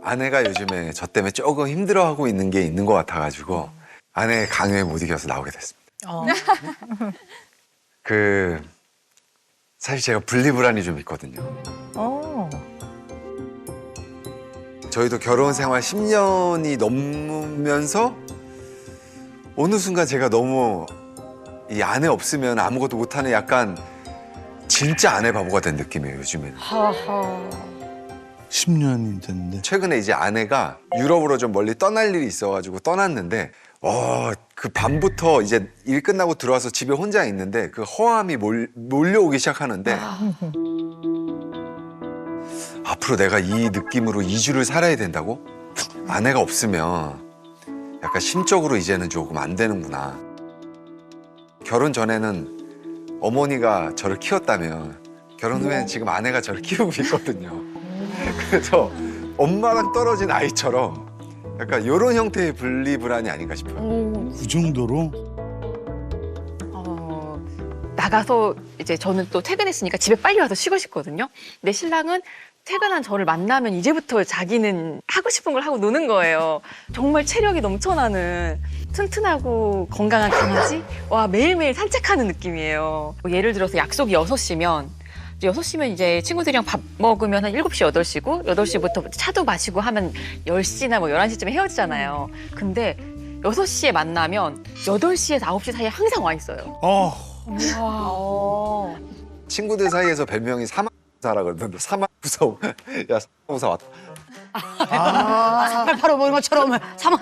아내가 요즘에 저 때문에 조금 힘들어하고 있는 게 있는 것 같아가지고 아내의 강요에 못 이겨서 나오게 됐습니다. 사실 제가 분리불안이 좀 있거든요. 저희도 결혼 생활 10년이 넘으면서 어느 순간 제가 너무 이 아내 없으면 아무것도 못하는 약간 진짜 아내 바보가 된 느낌이에요, 요즘에는. 10년이 됐는데. 최근에 이제 아내가 유럽으로 좀 멀리 떠날 일이 있어가지고 떠났는데 그 밤부터 이제 일 끝나고 들어와서 집에 혼자 있는데 그 허함이 몰려오기 시작하는데 앞으로 내가 이 느낌으로 2주를 살아야 된다고? 아내가 없으면 약간 심적으로 이제는 조금 안 되는구나. 결혼 전에는 어머니가 저를 키웠다면 결혼 후에는 지금 아내가 저를 키우고 있거든요. 그래서 엄마랑 떨어진 아이처럼 약간 이런 형태의 분리불안이 아닌가 싶어요. 그 정도로? 나가서 이제 저는 또 퇴근했으니까 집에 빨리 와서 쉬고 싶거든요. 근데 신랑은 퇴근한 저를 만나면 이제부터 자기는 하고 싶은 걸 하고 노는 거예요. 정말 체력이 넘쳐나는 튼튼하고 건강한 강아지? 와, 매일매일 산책하는 느낌이에요. 예를 들어서 약속이 6시면 6시면 이제 친구들이랑 밥 먹으면 한 7시, 8시고 8시부터 차도 마시고 하면 10시나 뭐 11시쯤에 헤어지잖아요. 근데 6시에 만나면 8시에서 9시 사이에 항상 와 있어요. 친구들 사이에서 별명이 사막부사라 그러던데 사막부사. 야, 사막부사 왔다. 바로 보는 것처럼 사망.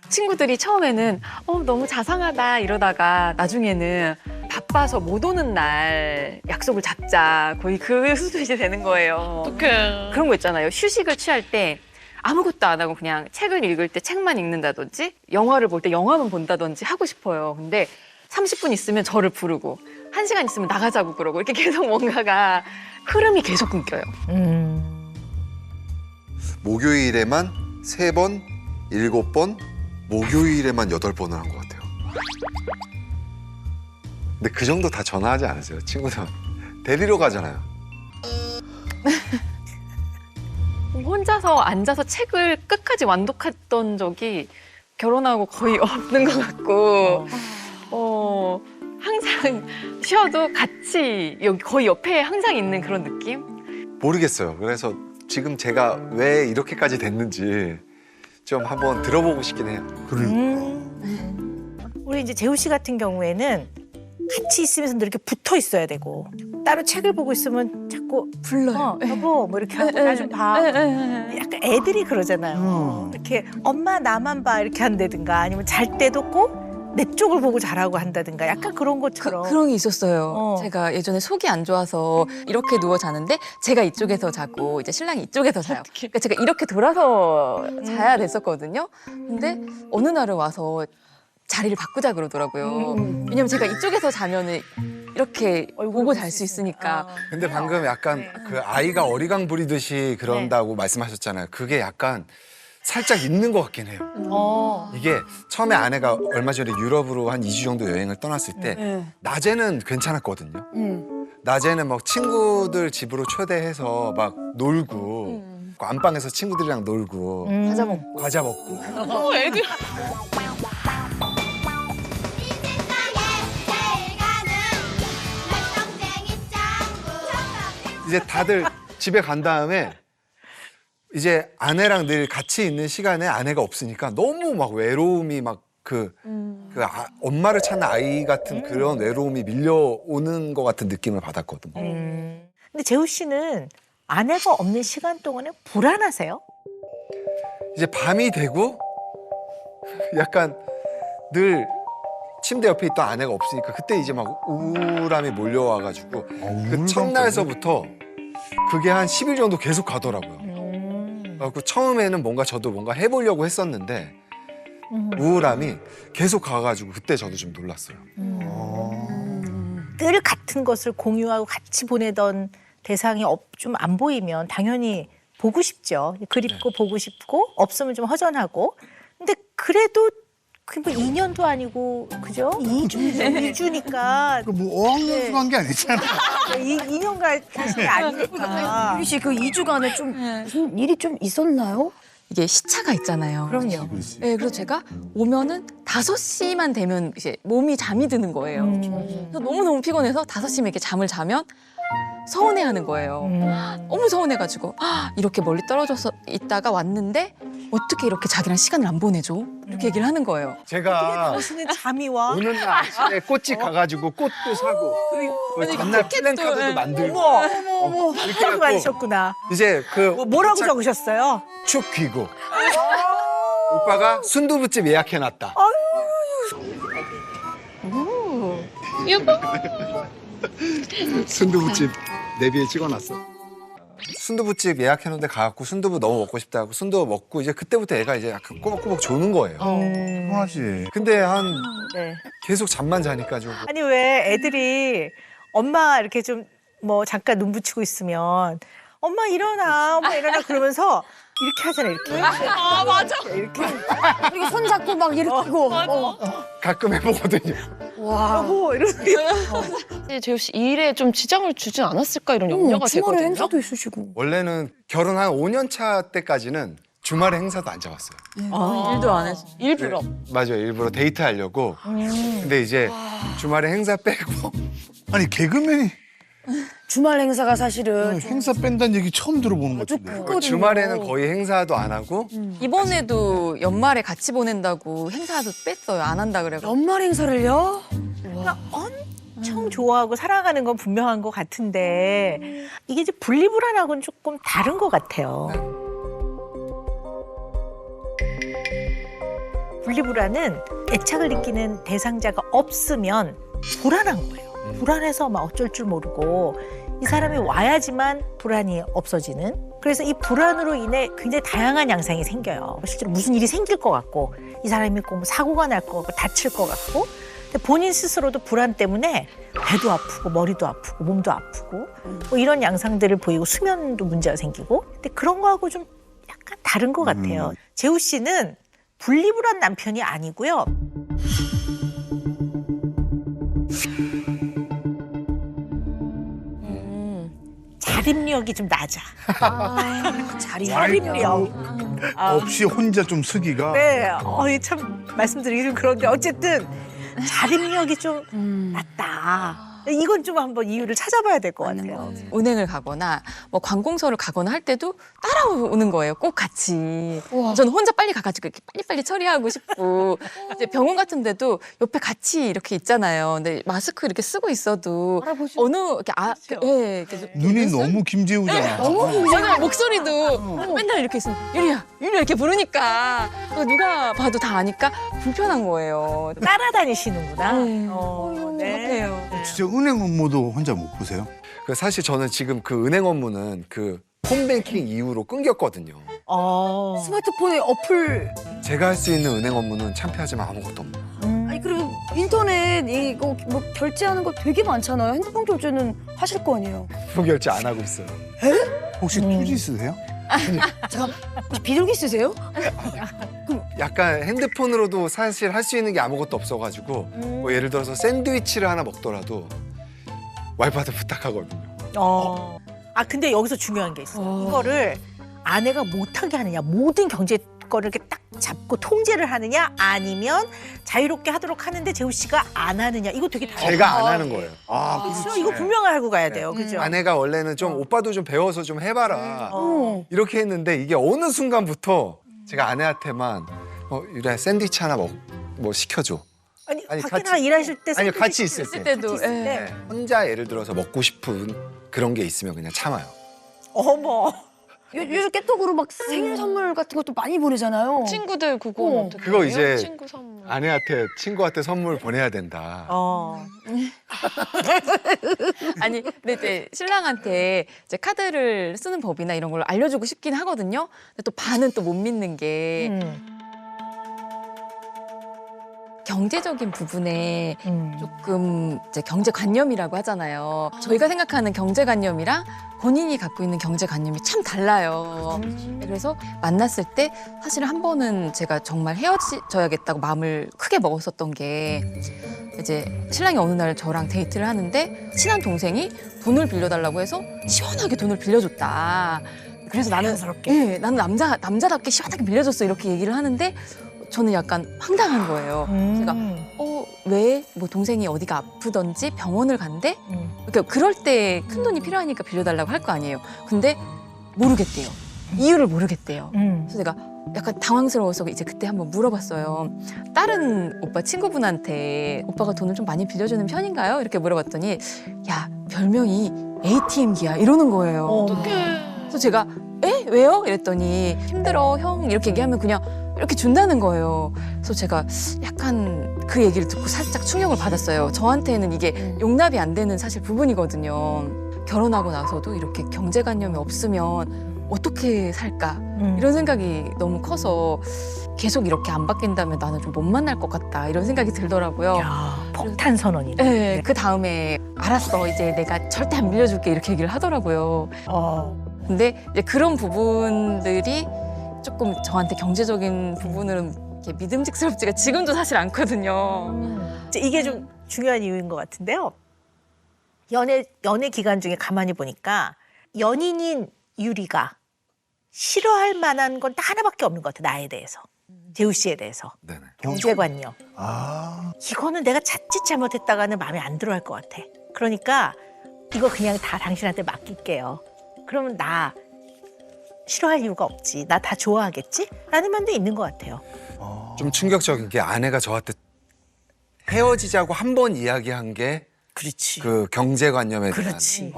친구들이 처음에는 너무 자상하다 이러다가 나중에는 바빠서 못 오는 날 약속을 잡자 거의 그 수준이 되는 거예요. 어떡해. 그런 거 있잖아요. 휴식을 취할 때 아무것도 안 하고 그냥 책을 읽을 때 책만 읽는다든지 영화를 볼 때 영화만 본다든지 하고 싶어요. 근데 30분 있으면 저를 부르고 1시간 있으면 나가자고 그러고 이렇게 계속 뭔가가 흐름이 계속 끊겨요. 목요일에만 3번, 7번, 목요일에만 8번을 한 것 같아요. 근데 그 정도 다 전화하지 않으세요? 친구들 데리러 가잖아요. 혼자서 앉아서 책을 끝까지 완독했던 적이 결혼하고 거의 없는 것 같고 항상 쉬어도 같이 여기 거의 옆에 항상 있는 그런 느낌? 모르겠어요. 그래서 지금 제가 왜 이렇게까지 됐는지 좀 한번 들어보고 싶긴 해요. 우리 이제 재우 씨 같은 경우에는 같이 있으면서 늘 이렇게 붙어 있어야 되고 따로 책을 보고 있으면 자꾸 불러요. 여보 뭐 이렇게 하고 나 좀 봐. 약간 애들이 그러잖아요. 이렇게 엄마 나만 봐 이렇게 한다든가 아니면 잘 때도 꼭 내 쪽을 보고 자라고 한다든가 약간 그런 것처럼. 그런 게 있었어요. 제가 예전에 속이 안 좋아서 이렇게 누워 자는데 제가 이쪽에서 자고 이제 신랑이 이쪽에서 자요. 그러니까 제가 이렇게 돌아서 자야 됐었거든요. 근데 어느 날은 와서 자리를 바꾸자 그러더라고요. 왜냐면 제가 이쪽에서 자면은 이렇게 보고 잘 수 있으니까. 근데 방금 약간 그 아이가 어리광 부리듯이 그런다고 말씀하셨잖아요. 그게 약간 살짝 있는 것 같긴 해요. 이게 처음에 아내가 얼마 전에 유럽으로 한 2주 정도 여행을 떠났을 때 낮에는 괜찮았거든요. 낮에는 막 친구들 집으로 초대해서 막 놀고 그 안방에서 친구들이랑 놀고 과자 먹고 애들. 이제 다들 집에 간 다음에 이제 아내랑 늘 같이 있는 시간에 아내가 없으니까 너무 막 외로움이 막 엄마를 찾는 아이 같은 그런 외로움이 밀려오는 것 같은 느낌을 받았거든요. 근데 재우 씨는 아내가 없는 시간 동안에 불안하세요? 이제 밤이 되고 약간 늘 침대 옆에 있던 아내가 없으니까 그때 이제 막 우울함이 몰려와가지고 그 첫날서부터 그게 한 10일 정도 계속 가더라고요. 그래서 처음에는 저도 뭔가 해보려고 했었는데 우울함이 계속 가가지고 그때 저도 좀 놀랐어요. 늘 같은 것을 공유하고 같이 보내던 대상이 좀 안 보이면 당연히 보고 싶죠. 그립고 보고 싶고 없으면 좀 허전하고. 근데 그래도 그뭐 2년도 아니고 그죠? 2주니까 뭐 어학연수 간 게 아니잖아. 2년간 사실 아니니까. 유리 씨 그 2주간에 좀 무슨 일이 좀 있었나요? 이게 시차가 있잖아요. 그럼요. 네, 그래서 제가 오면은 5시만 되면 이제 몸이 잠이 드는 거예요. 그래서 너무너무 피곤해서 5시면 이렇게 잠을 자면 서운해하는 거예요. 너무 서운해가지고 이렇게 멀리 떨어져서 있다가 왔는데 어떻게 이렇게 자기랑 시간을 안 보내줘? 이렇게 얘기를 하는 거예요. 제가 당신은 잠이 와? 오는 날 아침에 꽃집 가가지고 꽃도 사고 그 전날 플랜카드도 만들고 어머, 이렇게 하고 해갖고 다니셨구나. 이제 그 뭐라고 적으셨어요? 축 귀고 오빠가 순두부집 예약해놨다. 순두부집 내비에 찍어놨어. 순두부집 예약해놓은데 가갖고 순두부 너무 먹고 싶다고 순두부 먹고 이제 그때부터 애가 이제 약간 꼬박꼬박 조는 거예요. 통하지. 근데 한 네. 계속 잠만 자니까 좀 아니 왜 애들이 엄마 이렇게 좀 뭐 잠깐 눈 붙이고 있으면 엄마 일어나 그러면서 이렇게 하잖아 이렇게. 아, 맞아. 이렇게. 이렇게 손 잡고 막 일으키고. 가끔 해보거든요. 여보 이러면서. 재우 씨 일에 좀 지장을 주진 않았을까 이런 염려가 주말에 되거든요. 행사도 있으시고. 원래는 결혼 한 5년 차 때까지는 주말에 행사도 안 잡았어요. 일도 안 했어. 일부러. 맞아요. 일부러 데이트하려고. 근데 이제 주말에 행사 빼고 아니 개그맨이 주말 행사가 사실은 행사 뺀다는 얘기 처음 들어보는 것 같은데. 그 주말에는 거의 행사도 안 하고 이번에도 연말에 같이 보낸다고 행사도 뺐어요. 안 한다 그래가지고. 연말 행사를요? 엄청 좋아하고 사랑하는 건 분명한 것 같은데 이게 이제 분리불안하고는 조금 다른 것 같아요. 분리불안은 애착을 느끼는 대상자가 없으면 불안한 거예요. 불안해서 막 어쩔 줄 모르고 이 사람이 와야지만 불안이 없어지는. 그래서 이 불안으로 인해 굉장히 다양한 양상이 생겨요. 실제로 무슨 일이 생길 것 같고 이 사람이 꼭 사고가 날 것 같고 다칠 것 같고 근데 본인 스스로도 불안 때문에 배도 아프고 머리도 아프고 몸도 아프고 뭐 이런 양상들을 보이고 수면도 문제가 생기고 근데 그런 거하고 좀 약간 다른 것 같아요. 재우 씨는 분리불안 남편이 아니고요. 자립력이 좀 낮아. 자립력. 없이 혼자 좀 쓰기가. 네, 참 말씀드리기 좀 그런데 어쨌든 자립력이 좀 낮다. 이건 좀 한번 이유를 찾아봐야 될 것 같아요. 은행을 가거나 뭐 관공서를 가거나 할 때도 따라오는 거예요. 꼭 같이. 저는 혼자 빨리 가가지고 이렇게 빨리빨리 처리하고 싶고 이제 병원 같은 데도 옆에 같이 이렇게 있잖아요. 근데 마스크 이렇게 쓰고 있어도 어느 이렇게 예, 이렇게 눈이 너무 김재우잖아. 맞아요. 목소리도 맨날 이렇게 있으면 유리야 이렇게 부르니까 누가 봐도 다 아니까 불편한 거예요. 따라다니시는구나. 네. 같아요. 진짜 은행 업무도 혼자 못 보세요? 그 사실 저는 지금 그 은행 업무는 그 홈뱅킹 이후로 끊겼거든요. 스마트폰에 어플. 제가 할 수 있는 은행 업무는 창피하지만 아무것도 없는. 아니 그리고 인터넷 이거 뭐 결제하는 거 되게 많잖아요. 핸드폰 결제는 하실 거 아니에요? 표 결제 안 하고 있어요. 혹시 투지 쓰세요? 잠깐 혹시 비둘기 쓰세요? 약간 핸드폰으로도 사실 할 수 있는 게 아무것도 없어가지고 뭐 예를 들어서 샌드위치를 하나 먹더라도 와이프한테 부탁하거든요. 근데 여기서 중요한 게 있어. 이거를 아내가 못하게 하느냐, 모든 경제 거를 이렇게 딱 잡고 통제를 하느냐, 아니면 자유롭게 하도록 하는데 재우 씨가 안 하느냐, 이거 되게 다르죠. 제가 안 하는 거예요. 그렇죠. 이거 분명히 알고 가야 돼요, 그죠? 아내가 원래는 좀 오빠도 좀 배워서 좀 해봐라 이렇게 했는데 이게 어느 순간부터 제가 아내한테만 유리야 샌드위치 하나 뭐 시켜줘. 아니 밖에 같이- 나가 일하실 때 아니요 샌드위치 같이 있을 때. 때도 있을 때. 네. 혼자 예를 들어서 먹고 싶은 그런 게 있으면 그냥 참아요. 어머. 요즘 깨톡으로 막 생일 선물 같은 것도 많이 보내잖아요. 친구들 그거 어떻게 그거 해요? 이제 친구 선물. 아내한테 친구한테 선물 보내야 된다. 아니, 근데 이제 신랑한테 이제 카드를 쓰는 법이나 이런 걸 알려주고 싶긴 하거든요. 근데 또 반은 또 못 믿는 게 경제적인 부분에 조금 이제 경제관념이라고 하잖아요. 저희가 생각하는 경제관념이랑 본인이 갖고 있는 경제관념이 참 달라요. 그래서 만났을 때 사실 한 번은 제가 정말 헤어져야겠다고 마음을 크게 먹었었던 게 이제 신랑이 어느 날 저랑 데이트를 하는데 친한 동생이 돈을 빌려달라고 해서 시원하게 돈을 빌려줬다. 그래서 나는 나는 남자답게 시원하게 빌려줬어 이렇게 얘기를 하는데 저는 약간 황당한 거예요. 제가 왜 뭐 동생이 어디가 아프던지 병원을 간대? 그러니까 그럴 때 큰 돈이 필요하니까 빌려달라고 할 거 아니에요. 근데 모르겠대요. 이유를 모르겠대요. 그래서 내가 약간 당황스러워서 이제 그때 한번 물어봤어요. 다른 오빠 친구분한테 오빠가 돈을 좀 많이 빌려주는 편인가요? 이렇게 물어봤더니 야 별명이 ATM기야 이러는 거예요. 그래서 제가 왜요? 이랬더니 힘들어 형 이렇게 얘기하면 그냥 이렇게 준다는 거예요. 그래서 제가 약간 그 얘기를 듣고 살짝 충격을 받았어요. 저한테는 이게 용납이 안 되는 사실 부분이거든요. 결혼하고 나서도 이렇게 경제관념이 없으면 어떻게 살까? 이런 생각이 너무 커서 계속 이렇게 안 바뀐다면 나는 좀 못 만날 것 같다. 이런 생각이 들더라고요. 야, 폭탄 선언이네. 네, 그 다음에 알았어. 이제 내가 절대 안 빌려줄게. 이렇게 얘기를 하더라고요. 근데 이제 그런 부분들이 조금 저한테 경제적인 부분으로는 이렇게 믿음직스럽지가 지금도 사실 않거든요. 이게 좀 중요한 이유인 것 같은데요. 연애 기간 중에 가만히 보니까 연인인 유리가 싫어할 만한 건 딱 하나밖에 없는 것 같아. 나에 대해서. 재우 씨에 대해서. 네네. 경제관념. 아, 이거는 내가 자칫 잘못했다가는 마음에 안 들어 할 것 같아. 그러니까 이거 그냥 다 당신한테 맡길게요. 그러면 나 싫어할 이유가 없지. 나 다 좋아하겠지? 라는 면도 있는 것 같아요. 좀 충격적인 게 아내가 저한테 헤어지자고 한 번 이야기한 게 그렇지. 그 경제관념에 대한 그렇지.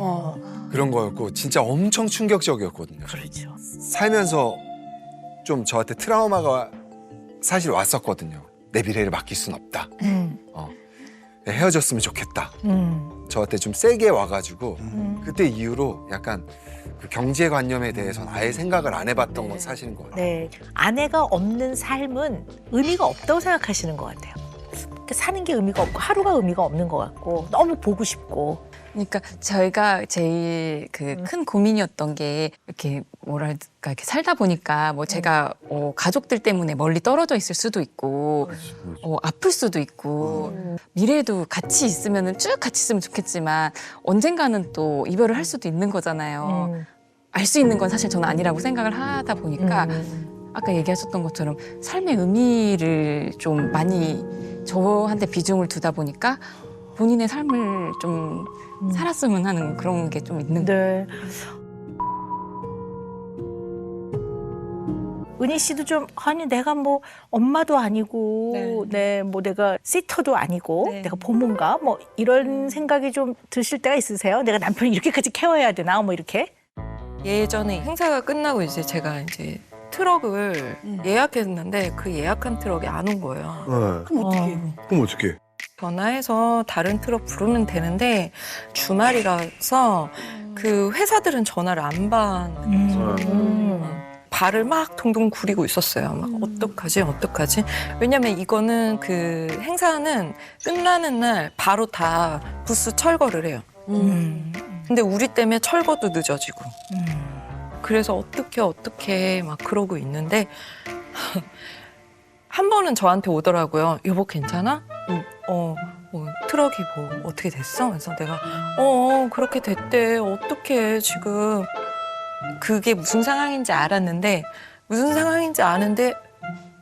그런 거였고 진짜 엄청 충격적이었거든요. 그렇죠. 살면서 좀 저한테 트라우마가 사실 왔었거든요. 내 미래를 맡길 순 없다. 헤어졌으면 좋겠다. 저한테 좀 세게 와가지고 그때 이후로 약간 그 경제관념에 대해서는 아예 생각을 안 해봤던 건 사실인 것 같아요. 네. 아내가 없는 삶은 의미가 없다고 생각하시는 것 같아요. 사는 게 의미가 없고 하루가 의미가 없는 것 같고 너무 보고 싶고. 그러니까 저희가 제일 그 큰 고민이었던 게 이렇게 뭐랄까 이렇게 살다 보니까 뭐 제가 가족들 때문에 멀리 떨어져 있을 수도 있고 아플 수도 있고 미래에도 같이 있으면은 쭉 같이 있으면 좋겠지만 언젠가는 또 이별을 할 수도 있는 거잖아요. 알 수 있는 건 사실 저는 아니라고 생각을 하다 보니까 아까 얘기하셨던 것처럼 삶의 의미를 좀 많이 저한테 비중을 두다 보니까 본인의 삶을 좀 살았으면 하는 그런 게 좀 있는 거예요. 네. 은희 씨도 좀 아니 내가 뭐 엄마도 아니고 뭐 내가 시터도 아니고 내가 보모인가 뭐 이런 생각이 좀 드실 때가 있으세요? 내가 남편을 이렇게까지 케어해야 되나 뭐 이렇게? 예전에 행사가 끝나고 이제 제가 이제 트럭을 예약했는데 그 예약한 트럭이 안 온 거예요. 그럼 어떻게? 그럼 어떻게? 전화해서 다른 트럭 부르면 되는데 주말이라서 그 회사들은 전화를 안 받는 발을 막 동동 구리고 있었어요. 막 어떡하지? 왜냐면 이거는 그 행사는 끝나는 날 바로 다 부스 철거를 해요. 근데 우리 때문에 철거도 늦어지고. 그래서 어떻게 막 그러고 있는데 한 번은 저한테 오더라고요. 여보 괜찮아? 트럭이 뭐 어떻게 됐어? 그래서 내가 그렇게 됐대. 어떡해 지금. 그게 무슨 상황인지 알았는데 무슨 상황인지 아는데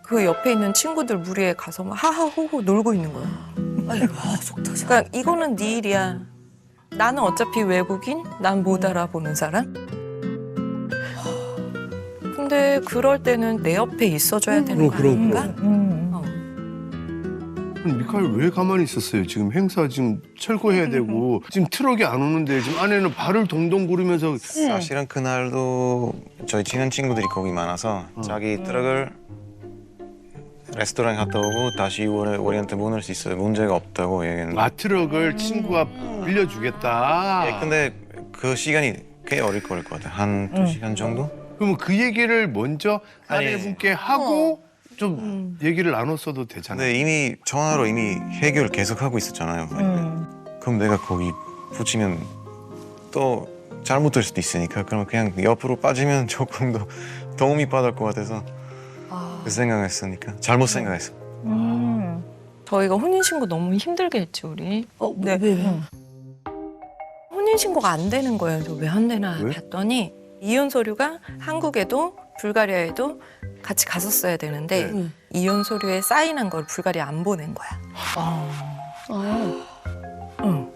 그 옆에 있는 친구들 무리에 가서 막 하하호호 놀고 있는 거예요. 아이고, 속 터져. 그러니까 이거는 네 일이야. 나는 어차피 외국인, 난 못 알아보는 사람. 근데 그럴 때는 내 옆에 있어줘야 되는 거 아닌가? 그럼 미카엘 왜 가만히 있었어요? 지금 행사 지금 철거해야 되고 지금 트럭이 안 오는데 지금 아내는 발을 동동 구르면서 사실은 그날도 저희 친한 친구들이 거기 많아서 자기 트럭을 레스토랑에 갔다 오고 다시 우리한테 보낼 수 있어요. 문제가 없다고 얘기했는데. 트럭을 친구가 빌려주겠다. 예, 근데 그 시간이 꽤 오래 걸릴 것 같아요. 한 2시간 정도? 그러면 그 얘기를 먼저 아내분께 하고 좀 얘기를 나눴어도 되잖아요. 근데 이미 전화로 이미 해결 계속 하고 있었잖아요. 그럼 내가 거기 붙이면 또 잘못될 수도 있으니까 그럼 그냥 옆으로 빠지면 조금 더 도움이 받을 것 같아서 그 생각했으니까 잘못 생각했어. 저희가 혼인신고 너무 힘들게 했지 우리. 네. 혼인신고가 안 되는 거예요. 왜 안 되나 왜? 봤더니 이혼 서류가 한국에도 불가리아에도 같이 갔었어야 되는데 이혼 서류에 사인한 걸 불가리아 안 보낸 거야. 응.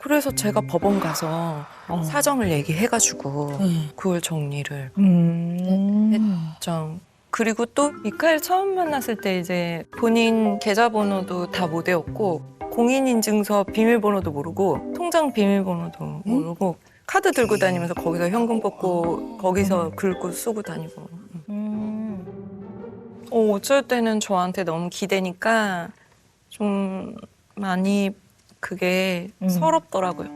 그래서 제가 법원 가서 사정을 얘기해가지고 그걸 정리를 했죠. 그리고 또 미카엘 처음 만났을 때 이제 본인 계좌번호도 다 못 외웠고 공인인증서 비밀번호도 모르고 통장 비밀번호도 모르고 카드 들고 다니면서 거기서 현금 뽑고 거기서 긁고 쓰고 다니고. 어쩔 때는 저한테 너무 기대니까 좀 많이 그게 서럽더라고요.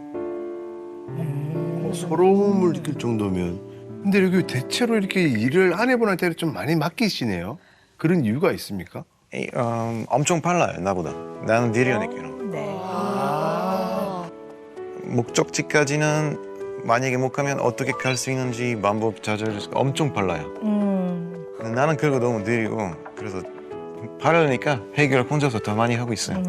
서러움을 느낄 정도면. 근데 여기 대체로 이렇게 일을 아내분한테 좀 많이 맡기시네요. 그런 이유가 있습니까? 엄청 빨라요 나보다. 나는 느려니까. 목적지까지는 만약에 못 가면 어떻게 갈 수 있는지 방법 찾을 엄청 빨라요. 근데 나는 그거 너무 느리고 그래서 빠르니까 해결 혼자서 더 많이 하고 있어요.